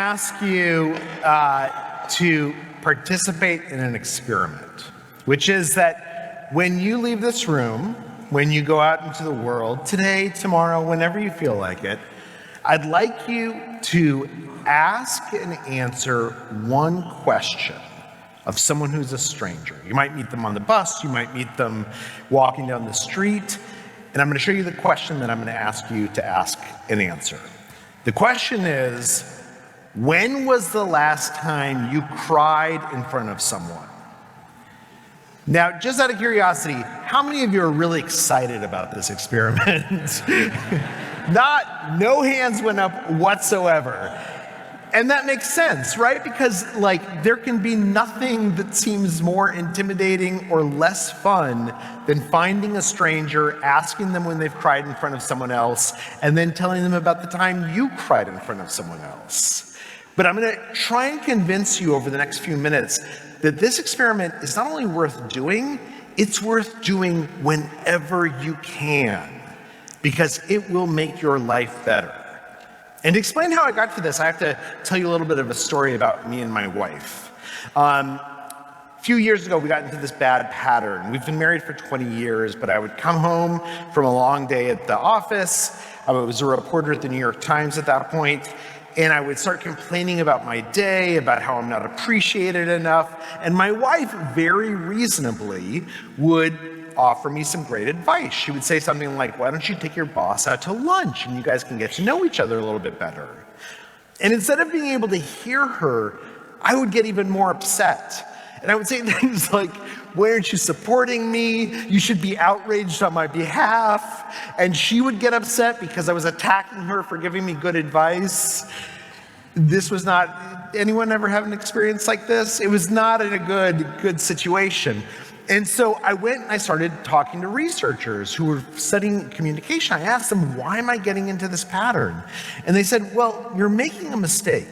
ask you to participate in an experiment, which is that when you leave this room, when you go out into the world, today, tomorrow, whenever you feel like it, I'd like you to ask and answer one question of someone who's a stranger. You might meet them on the bus, you might meet them walking down the street, and I'm going to show you the question that I'm going to ask you to ask and answer. The question is, when was the last time you cried in front of someone? Now, just out of curiosity, how many of you are really excited about this experiment? No hands went up whatsoever. And that makes sense, right? Because there can be nothing that seems more intimidating or less fun than finding a stranger, asking them when they've cried in front of someone else, and then telling them about the time you cried in front of someone else. But I'm going to try and convince you over the next few minutes that this experiment is not only worth doing, it's worth doing whenever you can, because it will make your life better. And to explain how I got to this, I have to tell you a little bit of a story about me and my wife. A few years ago, we got into this bad pattern. We've been married for 20 years, but I would come home from a long day at the office. I was a reporter at the New York Times at that point, and I would start complaining about my day, about how I'm not appreciated enough. And my wife, very reasonably, would offer me some great advice. She would say something like, why don't you take your boss out to lunch and you guys can get to know each other a little bit better? And instead of being able to hear her, I would get even more upset. And I would say things like, why aren't you supporting me? You should be outraged on my behalf. And she would get upset because I was attacking her for giving me good advice. This was not, anyone ever have an experience like this? It was not in a good situation. And so I went and I started talking to researchers who were studying communication. I asked them, why am I getting into this pattern? And they said, well, you're making a mistake.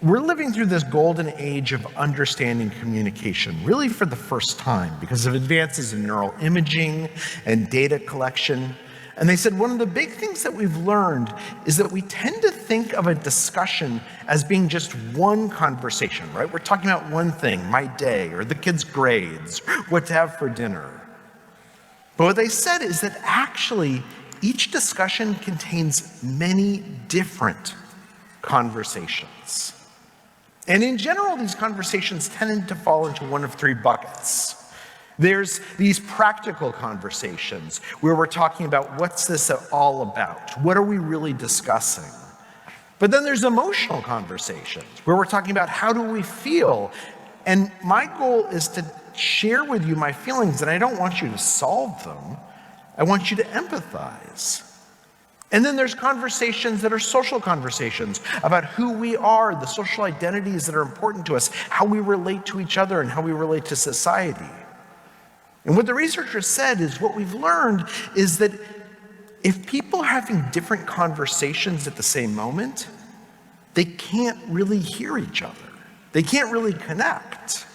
We're living through this golden age of understanding communication, really for the first time, because of advances in neural imaging and data collection. And they said, one of the big things that we've learned is that we tend to think of a discussion as being just one conversation, right? We're talking about one thing, my day, or the kids' grades, what to have for dinner. But what they said is that actually each discussion contains many different conversations. And in general, these conversations tend to fall into one of three buckets. There's these practical conversations where we're talking about what's this all about? What are we really discussing? But then there's emotional conversations where we're talking about how do we feel? And my goal is to share with you my feelings, and I don't want you to solve them. I want you to empathize. And then there's conversations that are social conversations about who we are, the social identities that are important to us, how we relate to each other, and how we relate to society. And what the researchers said is what we've learned is that if people are having different conversations at the same moment, they can't really hear each other. They can't really connect.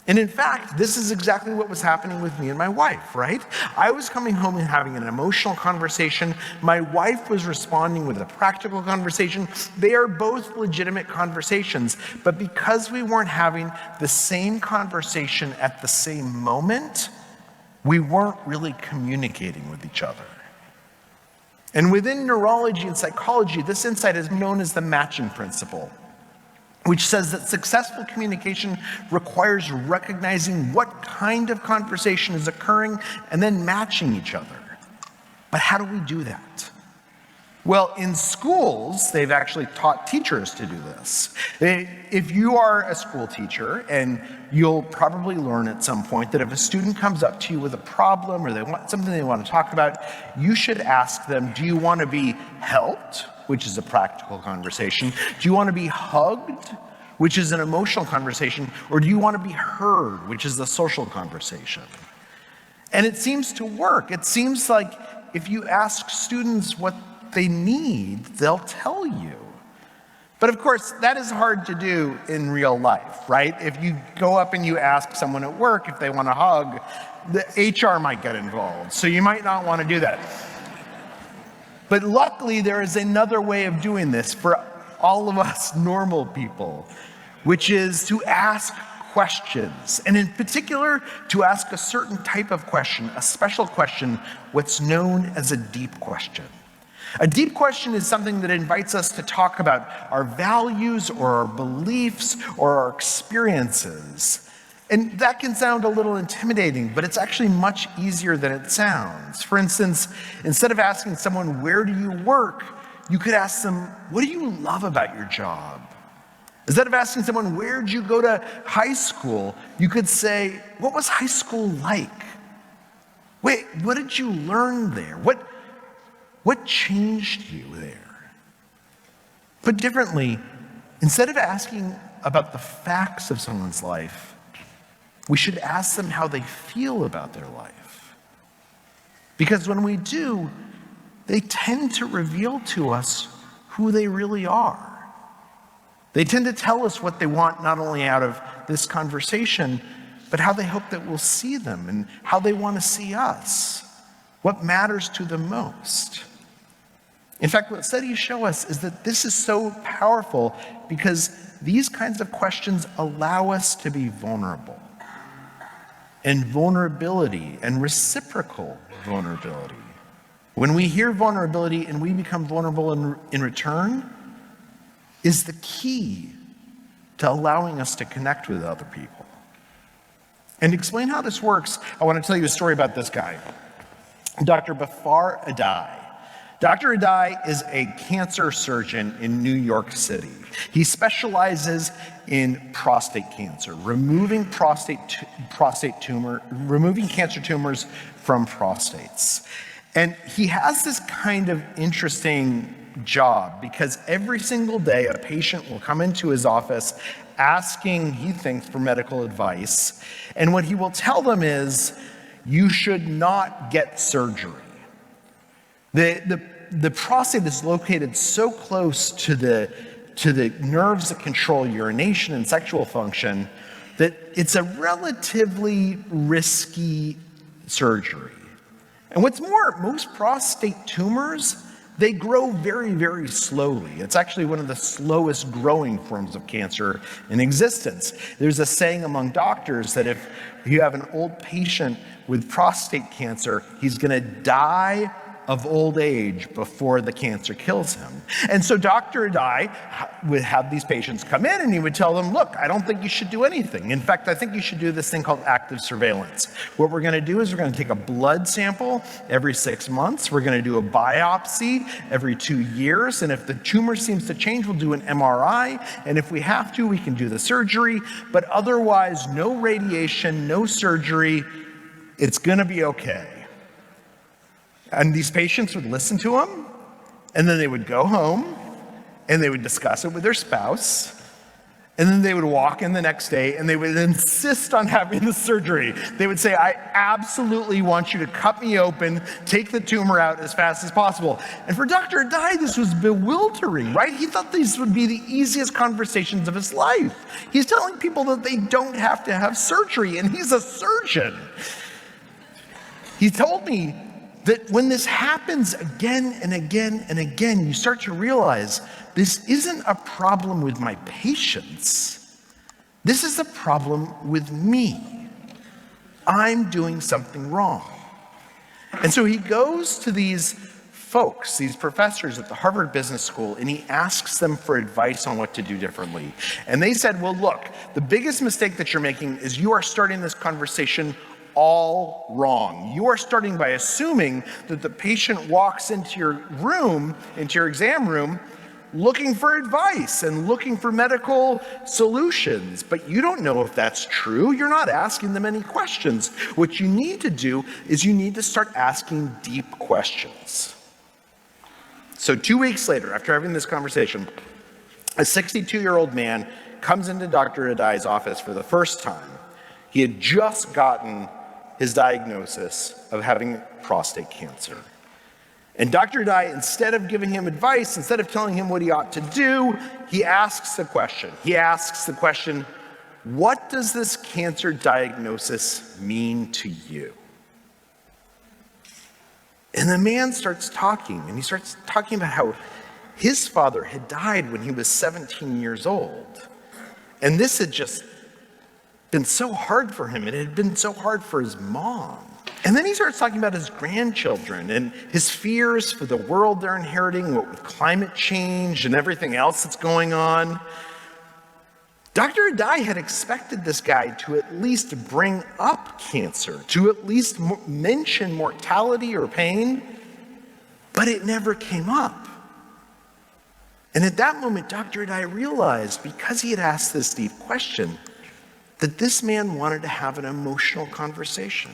And in fact, this is exactly what was happening with me and my wife, right? I was coming home and having an emotional conversation. My wife was responding with a practical conversation. They are both legitimate conversations, but because we weren't having the same conversation at the same moment, we weren't really communicating with each other. And within neurology and psychology, this insight is known as the matching principle, which says that successful communication requires recognizing what kind of conversation is occurring and then matching each other. But how do we do that? Well, in schools, they've actually taught teachers to do this. If you are a school teacher, and you'll probably learn at some point that if a student comes up to you with a problem or they want something they want to talk about, you should ask them, do you want to be helped? Which is a practical conversation. Do you want to be hugged, which is an emotional conversation, or do you want to be heard, which is a social conversation? And it seems to work. It seems like if you ask students what they need, they'll tell you. But of course, that is hard to do in real life, right? If you go up and you ask someone at work if they want a hug, the HR might get involved, so you might not want to do that. But luckily, there is another way of doing this. For all of us normal people, which is to ask questions, and in particular, to ask a certain type of question, a special question, what's known as a deep question. A deep question is something that invites us to talk about our values or our beliefs or our experiences. And that can sound a little intimidating, but it's actually much easier than it sounds. For instance, instead of asking someone, where do you work? You could ask them, what do you love about your job? Instead of asking someone, where did you go to high school? You could say, what was high school like? Wait, what did you learn there? What changed you there? Put differently, instead of asking about the facts of someone's life, we should ask them how they feel about their life. Because when we do, they tend to reveal to us who they really are. They tend to tell us what they want not only out of this conversation, but how they hope that we'll see them and how they want to see us, what matters to them most. In fact, what studies show us is that this is so powerful because these kinds of questions allow us to be vulnerable. And vulnerability and reciprocal vulnerability. When we hear vulnerability and we become vulnerable in return, is the key to allowing us to connect with other people. And to explain how this works, I want to tell you a story about this guy, Dr. Bafar Adai. Dr. Adai is a cancer surgeon in New York City. He specializes in prostate cancer, removing cancer tumors from prostates. And he has this kind of interesting job because every single day a patient will come into his office asking, he thinks, for medical advice. And what he will tell them is, you should not get surgery. The prostate is located so close to the nerves that control urination and sexual function that it's a relatively risky surgery. And what's more, most prostate tumors, they grow very, very slowly. It's actually one of the slowest growing forms of cancer in existence. There's a saying among doctors that if you have an old patient with prostate cancer, he's gonna die of old age before the cancer kills him. And so Dr. Adai would have these patients come in and he would tell them, look, I don't think you should do anything. In fact, I think you should do this thing called active surveillance. What we're gonna do is we're gonna take a blood sample every 6 months. We're gonna do a biopsy every 2 years. And if the tumor seems to change, we'll do an MRI. And if we have to, we can do the surgery. But otherwise, no radiation, no surgery. It's gonna be okay. And these patients would listen to him, and then they would go home, and they would discuss it with their spouse, and then they would walk in the next day, and they would insist on having the surgery. They would say, I absolutely want you to cut me open, take the tumor out as fast as possible. And for Dr. Adai, this was bewildering, right? He thought these would be the easiest conversations of his life. He's telling people that they don't have to have surgery, and he's a surgeon. He told me that when this happens again and again and again, you start to realize this isn't a problem with my patients. This is a problem with me. I'm doing something wrong. And so he goes to these folks, these professors at the Harvard Business School, and he asks them for advice on what to do differently. And they said, well, look, the biggest mistake that you're making is you are starting this conversation all wrong. You are starting by assuming that the patient walks into your room, into your exam room, looking for advice and looking for medical solutions. But you don't know if that's true. You're not asking them any questions. What you need to do is you need to start asking deep questions. So 2 weeks later, after having this conversation, a 62-year-old man comes into Dr. Adai's office for the first time. He had just gotten his diagnosis of having prostate cancer. And Dr. Adai, instead of giving him advice, instead of telling him what he ought to do, he asks a question. He asks the question, what does this cancer diagnosis mean to you? And the man starts talking, and he starts talking about how His father had died when he was 17 years old. And this had just been so hard for him. It had been so hard for his mom. And then he starts talking about his grandchildren and his fears for the world they're inheriting, what with climate change and everything else that's going on. Dr. Adai had expected this guy to at least bring up cancer, to at least mention mortality or pain, but it never came up. And at that moment, Dr. Adai realized, because he had asked this deep question, that this man wanted to have an emotional conversation.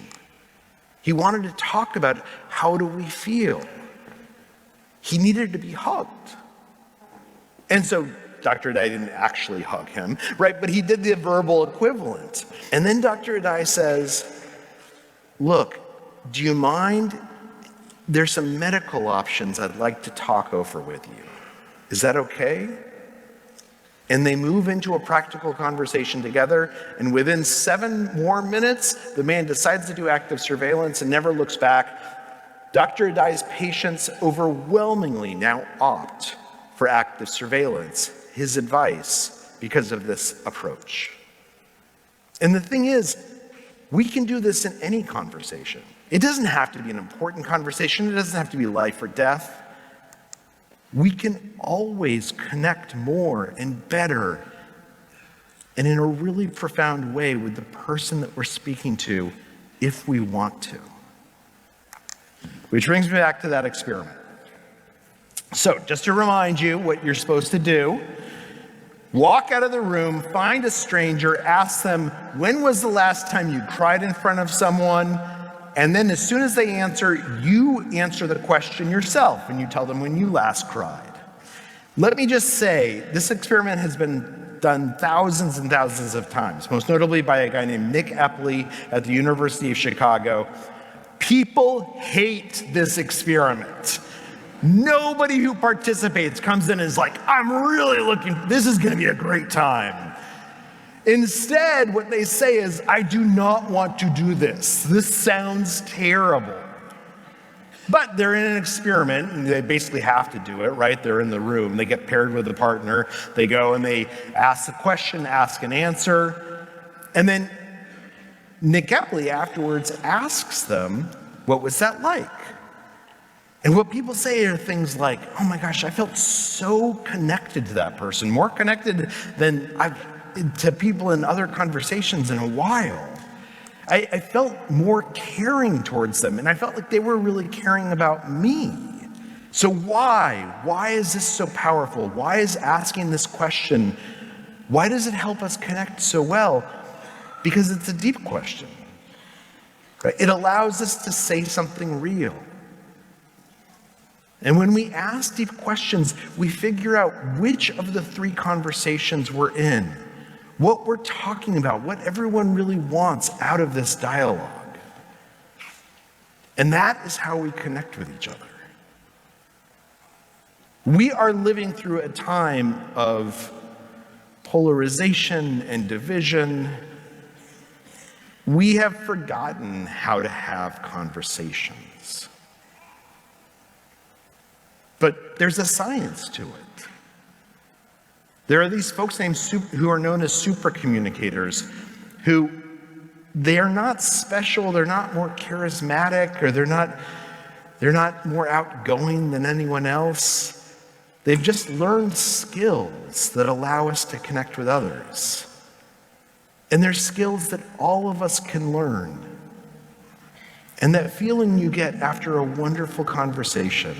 He wanted to talk about how do we feel. He needed to be hugged. And so Dr. Adai didn't actually hug him, right? But he did the verbal equivalent. And then Dr. Adai says, look, do you mind? There's some medical options I'd like to talk over with you. Is that okay? And they move into a practical conversation together, and within 7 more minutes, the man decides to do active surveillance and never looks back. Dr. Adai's patients overwhelmingly now opt for active surveillance, his advice, because of this approach. And the thing is, we can do this in any conversation. It doesn't have to be an important conversation. It doesn't have to be life or death. We can always connect more and better and in a really profound way with the person that we're speaking to if we want to. Which brings me back to that experiment. So just to remind you what you're supposed to do, walk out of the room, find a stranger, ask them, when was the last time you cried in front of someone? And then as soon as they answer, you answer the question yourself and you tell them when you last cried. Let me just say, this experiment has been done thousands and thousands of times, most notably by a guy named Nick Epley at the University of Chicago. People hate this experiment. Nobody who participates comes in and is like, I'm really this is gonna be a great time. Instead, what they say is, I do not want to do this. This sounds terrible. But they're in an experiment, and they basically have to do it, right? They're in the room. They get paired with a partner. They go and they ask the question, ask and answer. And then Nick Epley afterwards asks them, what was that like? And what people say are things like, oh my gosh, I felt so connected to that person, more connected than to people in other conversations in a while. I felt more caring towards them, and I felt like they were really caring about me. So why? Why is this so powerful? Why is asking this question, why does it help us connect so well? Because it's a deep question. Right? It allows us to say something real. And when we ask deep questions, we figure out which of the 3 conversations we're in, what we're talking about, what everyone really wants out of this dialogue. And that is how we connect with each other. We are living through a time of polarization and division. We have forgotten how to have conversations. But there's a science to it. There are these folks who are known as super communicators, who they are not special, they're not more charismatic, or they're not more outgoing than anyone else. They've just learned skills that allow us to connect with others. And they're skills that all of us can learn. And that feeling you get after a wonderful conversation,